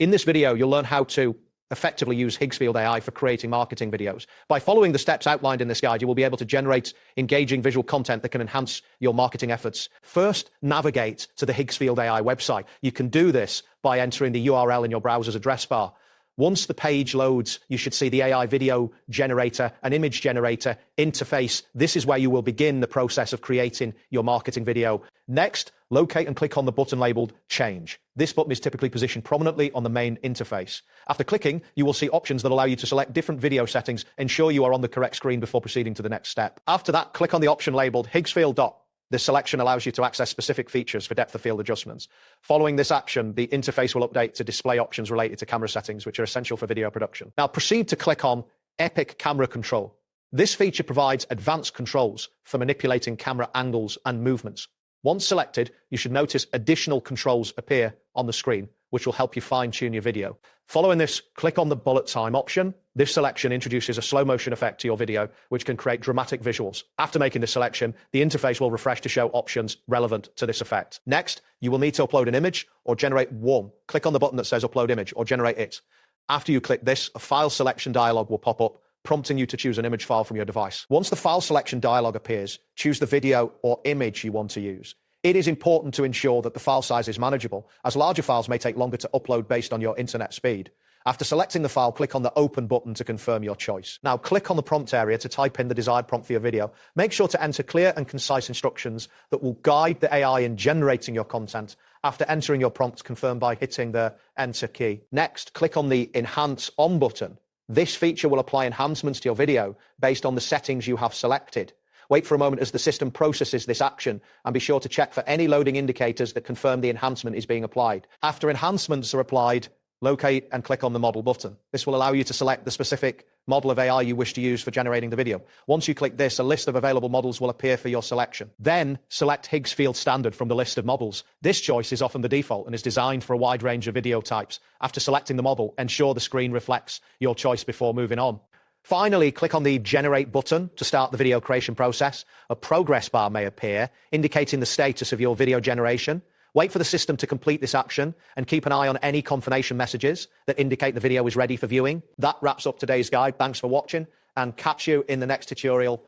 In this video, you'll learn how to effectively use Higgsfield AI for creating marketing videos. By following the steps outlined in this guide, you will be able to generate engaging visual content that can enhance your marketing efforts. First, navigate to the Higgsfield AI website. You can do this by entering the URL in your browser's address bar. Once the page loads, you should see the AI video generator and image generator interface. This is where you will begin the process of creating your marketing video. Next, locate and click on the button labeled Change. This button is typically positioned prominently on the main interface. After clicking, you will see options that allow you to select different video settings. Ensure you are on the correct screen before proceeding to the next step. After that, click on the option labeled Higgsfield. This selection allows you to access specific features for depth of field adjustments. Following this action, the interface will update to display options related to camera settings, which are essential for video production. Now proceed to click on Epic Camera Control. This feature provides advanced controls for manipulating camera angles and movements. Once selected, you should notice additional controls appear on the screen, which will help you fine-tune your video. Following this, click on the bullet time option. This selection introduces a slow motion effect to your video, which can create dramatic visuals. After making this selection, the interface will refresh to show options relevant to this effect. Next, you will need to upload an image or generate one. Click on the button that says Upload Image or Generate It. After you click this, a file selection dialog will pop up, prompting you to choose an image file from your device. Once the file selection dialog appears, choose the video or image you want to use. It is important to ensure that the file size is manageable, as larger files may take longer to upload based on your internet speed. After selecting the file, click on the Open button to confirm your choice. Now click on the prompt area to type in the desired prompt for your video. Make sure to enter clear and concise instructions that will guide the AI in generating your content. After entering your prompt, confirm by hitting the Enter key. Next, click on the Enhance On button. This feature will apply enhancements to your video based on the settings you have selected. Wait for a moment as the system processes this action, and be sure to check for any loading indicators that confirm the enhancement is being applied. After enhancements are applied, locate and click on the model button. This will allow you to select the specific model of AI you wish to use for generating the video. Once you click this, a list of available models will appear for your selection. Then select Higgsfield Standard from the list of models. This choice is often the default and is designed for a wide range of video types. After selecting the model, ensure the screen reflects your choice before moving on. Finally, click on the Generate button to start the video creation process. A progress bar may appear, indicating the status of your video generation. Wait for the system to complete this action and keep an eye on any confirmation messages that indicate the video is ready for viewing. That wraps up today's guide. Thanks for watching, and catch you in the next tutorial.